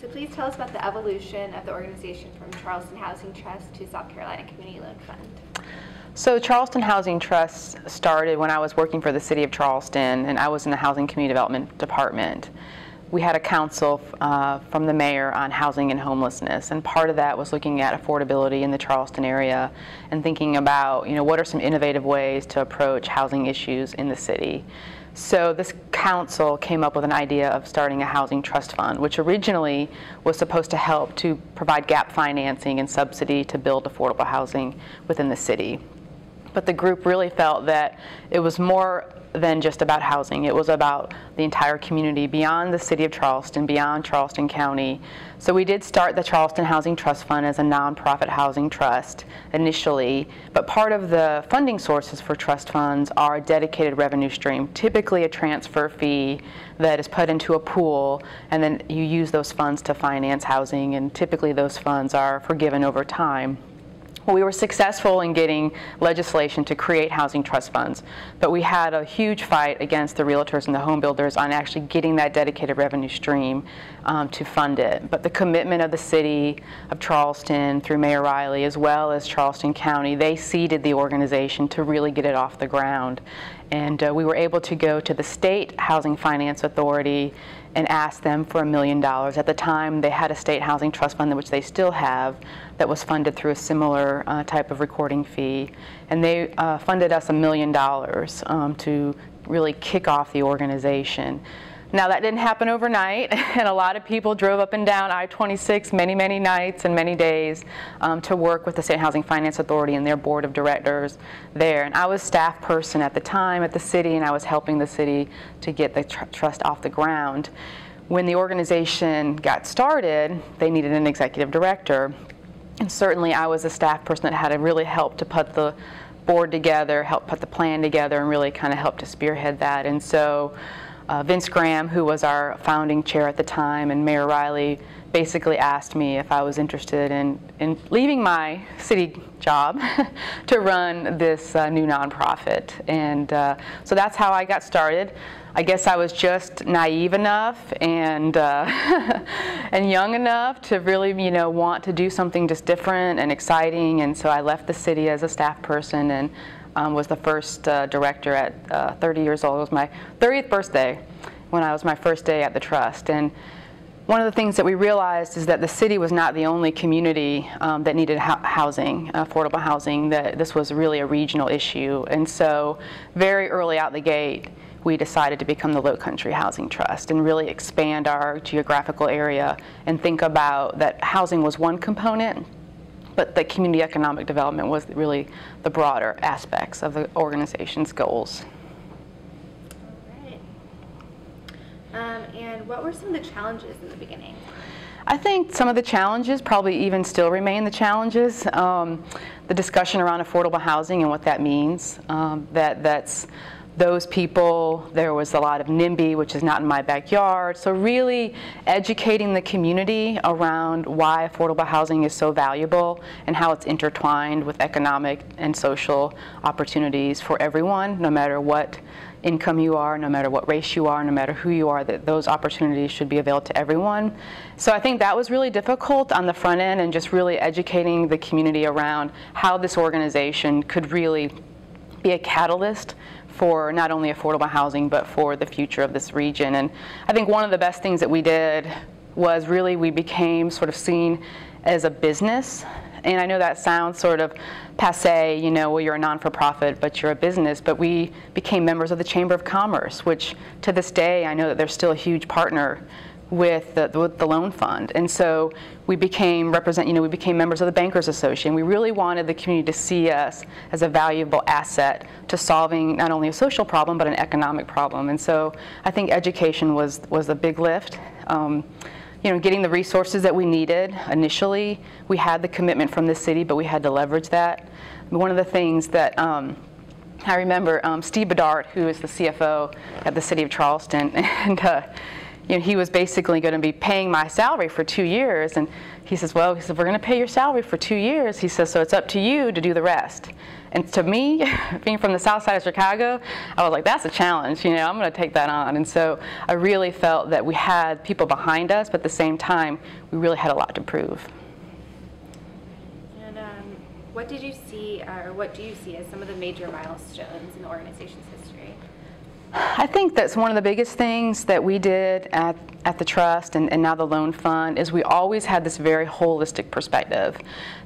So please tell us about the evolution of the organization from Charleston Housing Trust to South Carolina Community Loan Fund. So Charleston Housing Trust started when I was working for the City of Charleston, and I was in the Housing Community Development Department. We had a council from the mayor on housing and homelessness, and part of that was looking at affordability in the Charleston area and thinking about, what are some innovative ways to approach housing issues in the city. So this council came up with an idea of starting a housing trust fund, which originally was supposed to help to provide gap financing and subsidy to build affordable housing within the city. But the group really felt that it was more than just about housing. It was about the entire community beyond the city of Charleston, beyond Charleston County. So we did start the Charleston Housing Trust Fund as a nonprofit housing trust initially, but part of the funding sources for trust funds are a dedicated revenue stream, typically a transfer fee that is put into a pool, and then you use those funds to finance housing, and typically those funds are forgiven over time. Well, we were successful in getting legislation to create housing trust funds, but we had a huge fight against the realtors and the home builders on actually getting that dedicated revenue stream to fund it. But the commitment of the city of Charleston through Mayor Riley, as well as Charleston County, they seeded the organization to really get it off the ground. And we were able to go to the State Housing Finance Authority and ask them for $1 million. At the time, they had a state housing trust fund, which they still have, that was funded through a similar type of recording fee. And they funded us $1 million to really kick off the organization. Now, that didn't happen overnight, and a lot of people drove up and down I-26 many, many nights and many days to work with the State Housing Finance Authority and their board of directors there. And I was staff person at the time at the city, and I was helping the city to get the trust off the ground. When the organization got started, they needed an executive director. And certainly I was a staff person that had to really help to put the board together, help put the plan together, and really kind of help to spearhead that. And so Vince Graham, who was our founding chair at the time, and Mayor Riley basically asked me if I was interested in leaving my city job to run this new nonprofit. And so that's how I got started. I guess I was just naive enough and and young enough to really, want to do something just different and exciting. And so I left the city as a staff person and was the first director at 30 years old. It was my 30th birthday when I was my first day at the trust. And one of the things that we realized is that the city was not the only community that needed housing, affordable housing, that this was really a regional issue. And so very early out the gate, we decided to become the Low Country Housing Trust and really expand our geographical area and think about that housing was one component, but the community economic development was really the broader aspects of the organization's goals. All right. And what were some of the challenges in the beginning? I think some of the challenges probably even still remain the challenges. The discussion around affordable housing and what that means. That's those people, there was a lot of NIMBY, which is not in my backyard. So really educating the community around why affordable housing is so valuable and how it's intertwined with economic and social opportunities for everyone, no matter what income you are, no matter what race you are, no matter who you are, that those opportunities should be available to everyone. So I think that was really difficult on the front end, and just really educating the community around how this organization could really be a catalyst for not only affordable housing, but for the future of this region. And I think one of the best things that we did was really we became sort of seen as a business. And I know that sounds sort of passé, well, you're a non-for-profit, but you're a business. But we became members of the Chamber of Commerce, which to this day, I know that they're still a huge partner with the loan fund. And so we became we became members of the Bankers Association. We really wanted the community to see us as a valuable asset to solving not only a social problem, but an economic problem. And so I think education was a big lift. Getting the resources that we needed initially. We had the commitment from the city, but we had to leverage that. One of the things that I remember, Steve Bedard, who is the CFO at the City of Charleston, and he was basically going to be paying my salary for 2 years. And he says, well, we're going to pay your salary for 2 years. He says, so it's up to you to do the rest. And to me, being from the south side of Chicago, I was like, that's a challenge, I'm going to take that on. And so I really felt that we had people behind us, but at the same time, we really had a lot to prove. And what did you see, or what do you see as some of the major milestones in the organization's history? I think that's one of the biggest things that we did at the Trust and now the Loan Fund is we always had this very holistic perspective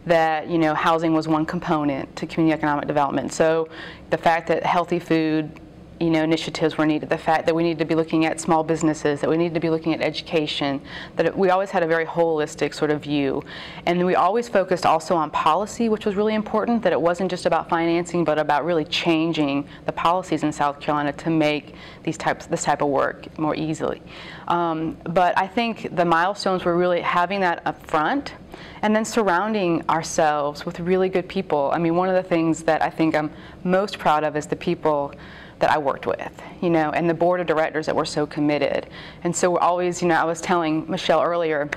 that, housing was one component to community economic development. So the fact that healthy food, initiatives were needed, the fact that we needed to be looking at small businesses, that we needed to be looking at education, that we always had a very holistic sort of view. And we always focused also on policy, which was really important, that it wasn't just about financing, but about really changing the policies in South Carolina to make this type of work more easily. But I think the milestones were really having that up front, and then surrounding ourselves with really good people. I mean, one of the things that I think I'm most proud of is the people that I worked with, and the board of directors that were so committed. And so we're always, I was telling Michelle earlier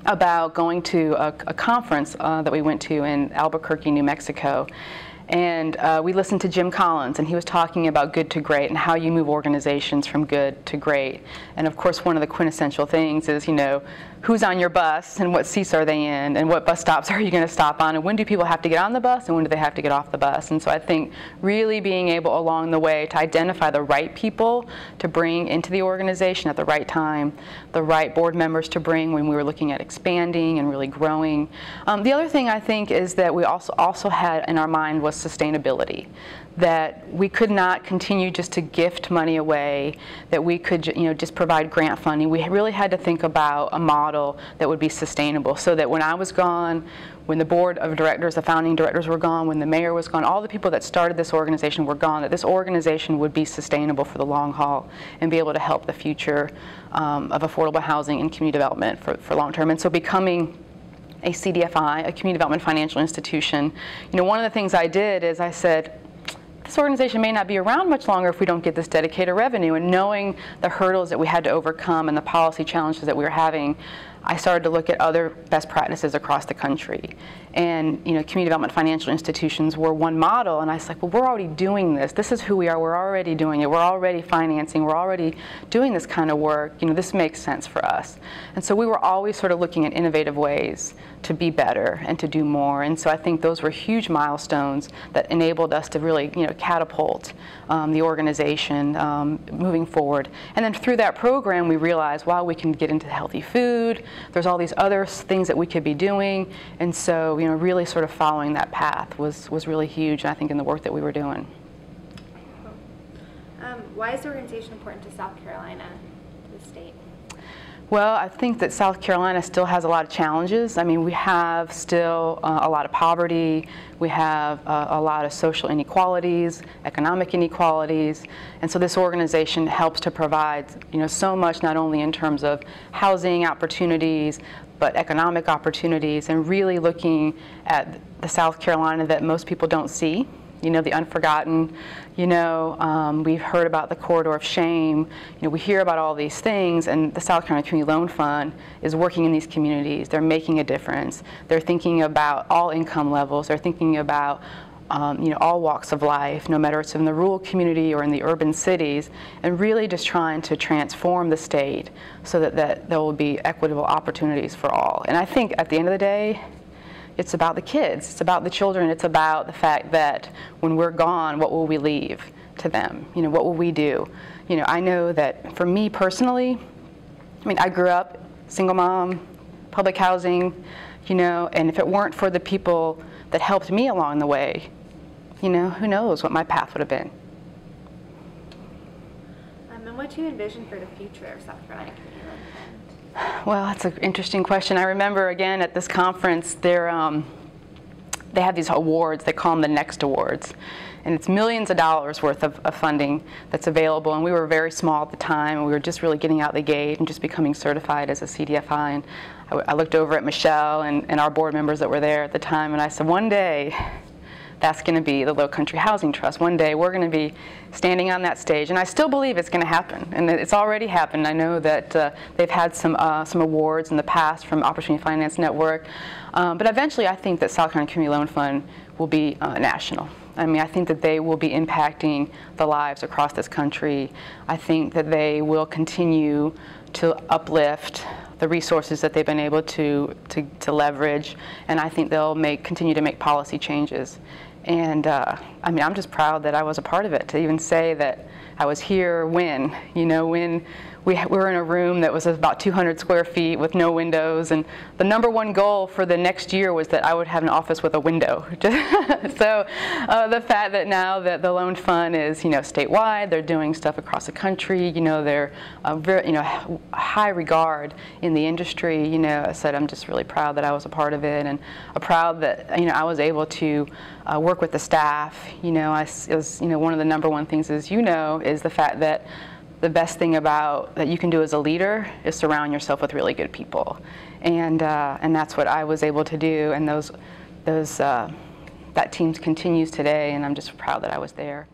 about going to a conference that we went to in Albuquerque, New Mexico. And we listened to Jim Collins, and he was talking about good to great and how you move organizations from good to great. And of course, one of the quintessential things is, who's on your bus and what seats are they in and what bus stops are you going to stop on and when do people have to get on the bus and when do they have to get off the bus. And so I think really being able along the way to identify the right people to bring into the organization at the right time, the right board members to bring when we were looking at expanding and really growing. The other thing I think is that we also had in our mind was sustainability. That we could not continue just to gift money away, that we could just provide grant funding. We really had to think about a model that would be sustainable so that when I was gone, when the board of directors, the founding directors were gone, when the mayor was gone, all the people that started this organization were gone, that this organization would be sustainable for the long haul and be able to help the future of affordable housing and community development for long term. And so becoming a CDFI, a community development financial institution, one of the things I did is I said, this organization may not be around much longer if we don't get this dedicated revenue. And knowing the hurdles that we had to overcome and the policy challenges that we were having, I started to look at other best practices across the country. And community development financial institutions were one model, and I was like, well, we're already doing this. This is who we are. We're already doing it. We're already financing. We're already doing this kind of work. This makes sense for us. And so we were always sort of looking at innovative ways to be better and to do more. And so I think those were huge milestones that enabled us to really catapult the organization moving forward. And then through that program, we realized, wow, we can get into healthy food. There's all these other things that we could be doing. And so really sort of following that path was really huge, I think, in the work that we were doing. Why is the organization important to South Carolina, to the state? Well, I think that South Carolina still has a lot of challenges. I mean, we have still a lot of poverty. We have a lot of social inequalities, economic inequalities. And so this organization helps to provide, so much, not only in terms of housing opportunities, but economic opportunities, and really looking at the South Carolina that most people don't see. The unforgotten, we've heard about the corridor of shame, we hear about all these things, and the South Carolina Community Loan Fund is working in these communities. They're making a difference. They're thinking about all income levels. They're thinking about all walks of life, no matter it's in the rural community or in the urban cities, and really just trying to transform the state so that there will be equitable opportunities for all. And I think at the end of the day, it's about the kids, it's about the children, it's about the fact that when we're gone, what will we leave to them? What will we do? I know that for me personally, I grew up single mom, public housing, and if it weren't for the people that helped me along the way, who knows what my path would have been. And what do you envision for the future of South Carolina Community Loan Fund? Well, that's an interesting question. I remember, again, at this conference, they have these awards. They call them the Next Awards. And it's millions of dollars worth of funding that's available. And we were very small at the time, and we were just really getting out the gate and just becoming certified as a CDFI. And I looked over at Michelle and our board members that were there at the time, and I said, one day, that's going to be the Low Country Housing Trust. One day we're going to be standing on that stage, and I still believe it's going to happen, and it's already happened. I know that they've had some awards in the past from Opportunity Finance Network, but eventually I think that South Carolina Community Loan Fund will be national. I mean, I think that they will be impacting the lives across this country. I think that they will continue to uplift the resources that they've been able to leverage, and I think they'll continue to make policy changes. And I mean, I'm just proud that I was a part of it, to even say that I was here when we were in a room that was about 200 square feet with no windows, and the #1 goal for the next year was that I would have an office with a window. So the fact that now that the loan fund is statewide, they're doing stuff across the country, they're very high regard in the industry. I said I'm just really proud that I was a part of it, and proud that I was able to work with the staff. One of the #1 things is the fact that the best thing that you can do as a leader is surround yourself with really good people, and that's what I was able to do, and that team continues today, and I'm just proud that I was there.